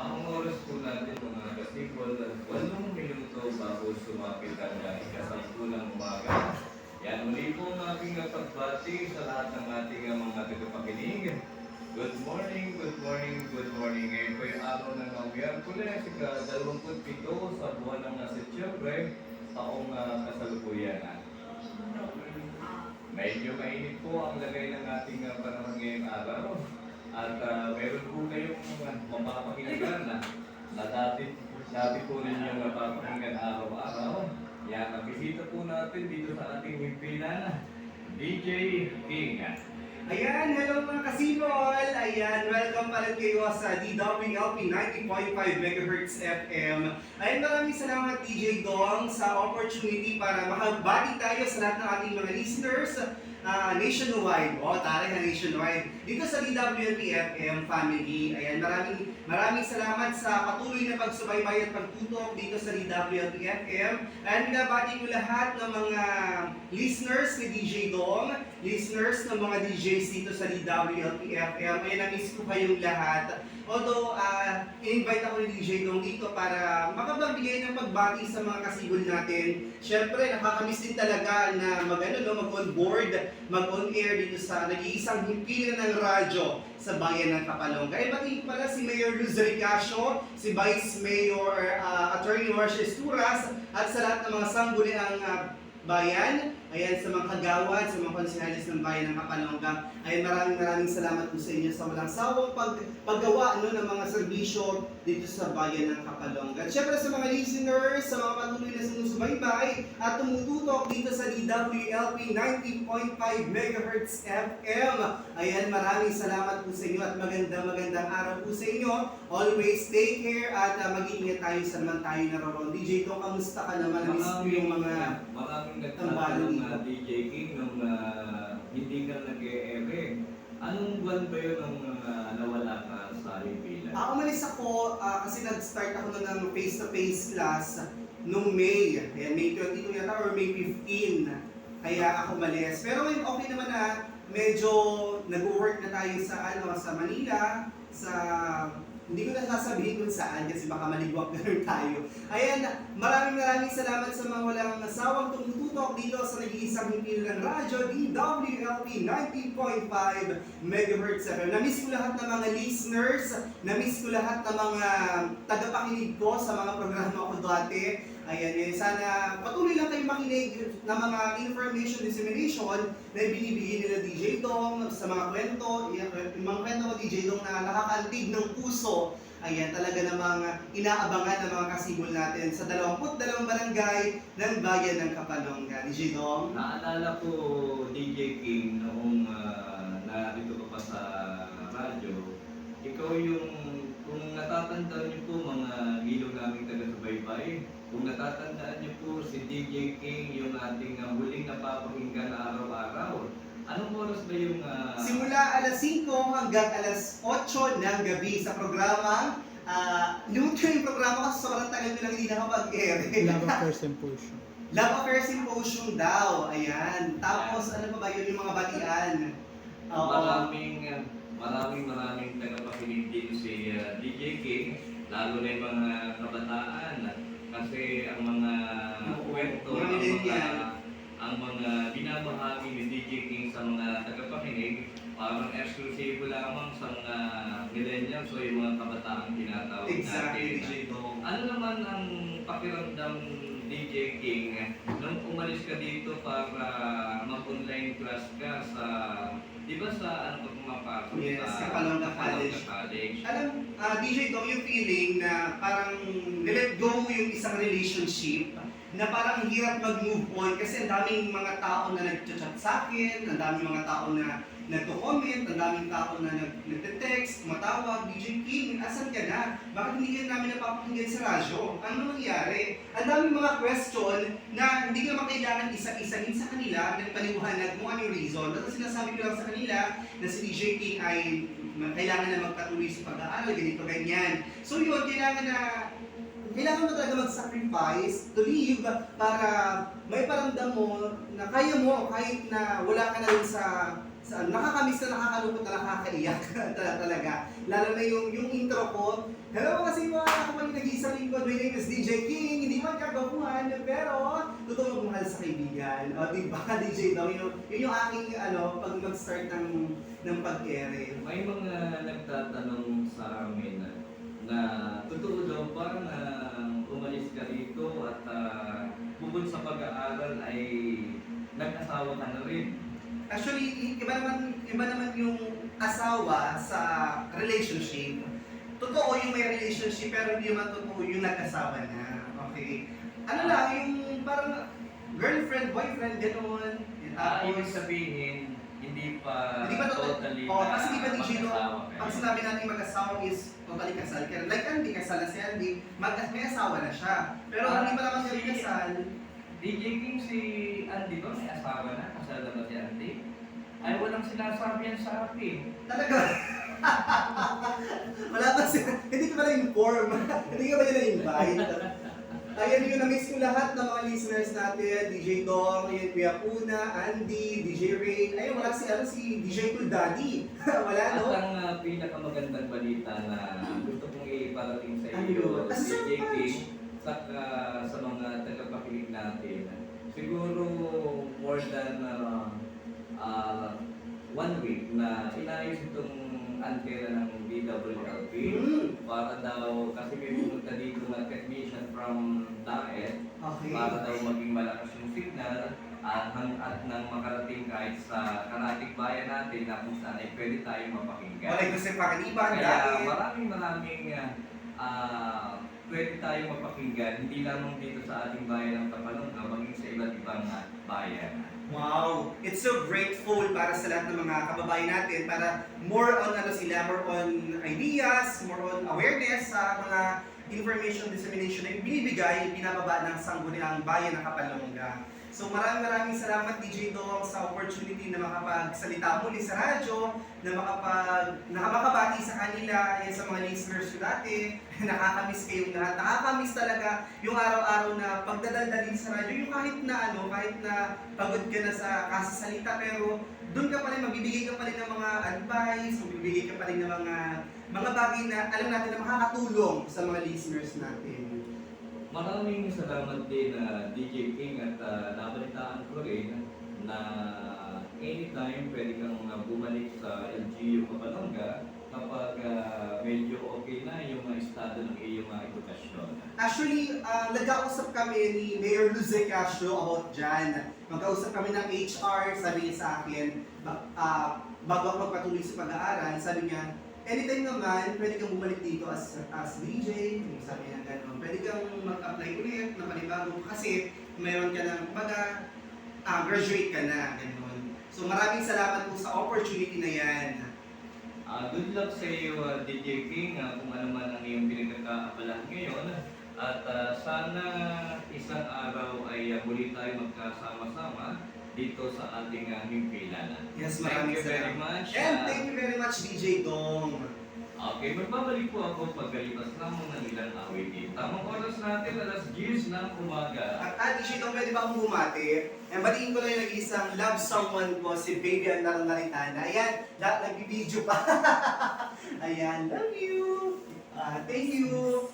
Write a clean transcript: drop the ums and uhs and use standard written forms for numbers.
Ang oras po natin mga kasipol, 8 minuto bago sumapit ang ika-10 ng umaga. Yan, muli po ang aking pagbati sa lahat ng ating mga tagapakinig. Good morning, good morning, good morning. Ngayon po yung araw ng Miyerkules, ika-27 sa buwan ng Setyembre, taong kasalukuyan. Medyo mainit po ang lagay ng ating panahon ngayong araw. At meron po kayong mapapakinggan na dati po ninyong mapapakinggan araw-araw. Yan, bisita po natin dito sa ating himpilan, DJ King. Ayan, hello mga kasibol! Ayan, welcome pa rin kayo sa DWLP 90.5 MHz FM. Ayan, maraming salamat DJ Dong sa opportunity para makabati tayo sa lahat ng ating mga listeners nationwide. Taray na nationwide. Dito sa DWLP FM family. Ayan, maraming salamat sa patuloy na pagsubaybay at pagtutok dito sa DWLP FM. Ayan, binabati ko lahat ng mga listeners ni DJ Dong, listeners ng mga DJs dito sa DWLP FM. Ayan, na-miss ko kayong lahat. Although, in-invite ako ni DJ Dong dito para makapagbigay ng pagbati sa mga kasibol natin. Siyempre, nakakamiss din talaga na mag-on-board, mag-on-air dito sa nag-iisang himpilan ng radyo sa bayan ng Kapalonga. Kaya batiin pala si Mayor Luz Ricasio, si Vice Mayor Attorney Marcia Esturas, at sa lahat ng mga sangguniang bayan. Ayan, sa mga kagawad, sa mga konsehalis ng bayan ng Kapalonga. Ayan, maraming salamat po sa inyo sa walang sawang paggawa ng mga serbisyo dito sa bayan ng Kapalonga. At syempre sa mga listeners, sa mga patuloy na sumusubaybay at tumututok dito sa DWLP 90.5 MHz FM. Ayan, maraming salamat po sa inyo at magandang araw po sa inyo. Always take care at mag-iingat tayo sa naman tayo naroon. DJ Tong, kamusta ka naman? Miss ko yung mga maraming DJ King nung hindi ka nag-e-ere. Anong buwan ba yun nung nawala ka sa himpilan? Umalis ako kasi nag-start ako ng face-to-face class nung May. Ayan, May 22 yata or May 15. Kaya ako umalis. Pero ngayon okay naman na medyo nag-work na tayo sa Manila, hindi ko na sasabihin kung saan kasi baka maligwak na rin tayo. Ayan, maraming salamat sa mga walang nasawang tumututok dito sa nag-iisang himpilan ng radyo, DWLP 90.5 MHz FM. Na-miss ko lahat ng mga listeners, na-miss ko lahat ng mga tagapakinig ko sa mga programa ko dati. Ayan, sana patuloy lang kayo makinig ng mga information dissemination na binibigay nila DJ Dong sa mga kwento, yung mga kwento mo DJ Dong na nakakaantig ng puso. Ayan, talaga namang inaabangan ng mga kasibol natin sa 22 barangay ng bayan ng Kapalonga. DJ Dong? Naalala ko, DJ King, noong narito ka pa sa radyo, ikaw yung, kung natatandaan niyo po mga gilo naming taga-subaybay, kung natatandaan niyo po si DJ King, yung ating huling napapakinggan araw-araw. Anong oras ba yung... Simula alas 5 hanggang alas 8 ng gabi sa programa. Luto yung programa kasi sobrang tagal ko lang hindi nakapag-air. Love Affair Symposium. Love Affair Symposium daw. Ayan. Tapos ano pa ba yun yung mga batian? Maraming tagapakinig din si DJ King, lalo na yung mga kabataan. Kasi ang mga kwento, ang mga binabahagi ni DJ King sa mga tagapakinig, parang eksklusibo lamang sa mga millennials o yung mga kabataang tinatawag natin. Exactly, DJ Dong. Ano naman ang pakiramdam DJ King nung umalis ka dito para mag-online class ka sa, di ba sa ano ka pumapasok? Yes, sa Kapalonga College. Alam, DJ Dong, yung feeling na parang nilet go mo yung isang relationship na parang hirap mag-move on kasi ang daming mga tao na nag-chat sa akin, ang daming mga tao na nagko-comment, ang daming tao na nagte-text, tumatawag, DJ King, asan ka na? Bakit hindi ka namin napapakinggan sa radyo? Ano nangyari? Ang daming mga question na hindi ka naman kailangan isa-isahin sa kanila, nagpaliwanag kung ano yung reason. Tapos sinasabi ko lang sa kanila na si DJ King ay kailangan na magpatuloy sa pag-aaral, ganito, ganyan. So yun, kailangan mo talaga mag-sacrifice to live para may paramdam mo na kaya mo kahit na wala ka na rin sa nakakamiss na nakakalungkot na nakakaiyak talaga. Lalo na yung intro ko. Hello mga kasimo, ako man yung nag-iisang lingkod. My name is DJ King. Hindi man kagabuhan, pero totoo magmahal sa kaibigan. O diba, DJ Dong? Yun yung aking pag mag-start ng pag-ere. May mga nagtatanong sa amin na totoo daw ba na umalis ka rito at bukod sa pag-aaral ay nag-asawa ka na rin. Actually, iba naman yung asawa sa relationship. Totoo yung may relationship, pero hindi naman totoo yung nag-asawa na. Okay? Ano lang, yung parang girlfriend, boyfriend, gano'n. Ibig sabihin, hindi pa totally. totally Kasi di ba DJ no, mag-asawa kayo. pag sinabi natin mag-asawa is totally kasal. Kaya like Andy, kasal na si Andy, may asawa na siya. Pero hindi pa naman siya kasal. DJ King, si Andy ba may asawa na? Kasal na ba si Andy? Ay, walang sinasabi yan sa akin. Talaga? Wala pa siya. Hindi ka pala inform. Hindi ka pala na-invite. Ayan yung na-miss ko lahat ng mga listeners natin. DJ Dong, ayan, Kuya Puna, Andy, DJ Ray. Ayun, wala si DJ Cool Daddy. Wala, no? At ang pinakamagandang balita na gusto kong iparating sa iyo, Ano? DJ King, sa mga tagapakinig natin, siguro more than 1 week na inayos itong antena ng DWLP para daw, kasi may pumunta dito na technician from DAET Okay. para daw maging malakas yung signal at nang makarating kahit sa karating bayan natin na kung saan ay pwede tayong mapakinggan. Wala gusto yung pakaliban, Kaya dati. maraming pwede tayong mapakinggan, hindi lamang dito sa ating bayan ng Tapalonga, maging sa iba't ibang bayan. Wow! It's so grateful para sa lahat ng mga kababayan natin para more on more on ideas, more on awareness sa mga information dissemination na binibigay, binababa ng sangguniang bayan ng Kapalonga. So maraming salamat DJ Dong sa opportunity na makapagsalita muli sa radyo, na makabati sa kanila, yan sa mga listeners ko dati. Nakakamiss kayong lahat. Nakakamiss talaga yung araw-araw na pagdadaldalin sa radyo, yung kahit na pagod ka na sa kasasalita, pero doon ka pa rin, magbibigay ka pa rin ng mga advice, magbibigay ka pa rin ng mga bagay na alam natin na makakatulong sa mga listeners natin. Maraming salamat din DJ King at nabalitaan ko rin na anytime pwede kang bumalik sa LGU Kapalonga kapag medyo okay na yung estado ng iyong edukasyon. Actually, nag-kausap kami ni Mayor Luze Castro about dyan. Mag-kausap kami ng HR, sabi niya sa akin, bago ako magpatuloy sa pag-aaral, sabi niya, anytime naman, pwede kang bumalik dito as DJ, sabi niya gano'n. Pwede kang mag-apply ulit na panibago kasi mayroon ka ng graduate ka na, gano'n. So maraming salamat po sa opportunity na yan. Good luck sa iyo DJ King kung ano man ang iyong pinagkakaabalahan ngayon. At sana isang araw ay muli tayo magkasama-sama dito sa ating himpilan. Yes, Thank maraming you very salamat. much. And thank you very much, DJ Dong. Okay, magbabalik po ako pagkalipas lamang ng ilang awitin. Tamang oras natin, alas 10 ng umaga. At DJ Dong, pwede ba akong bumati? Batiin ko lang yung nag-isang love someone ko, si Baby Anlar Naritana. Ayan, nagbibideo pa. Ayan, love you. Thank you.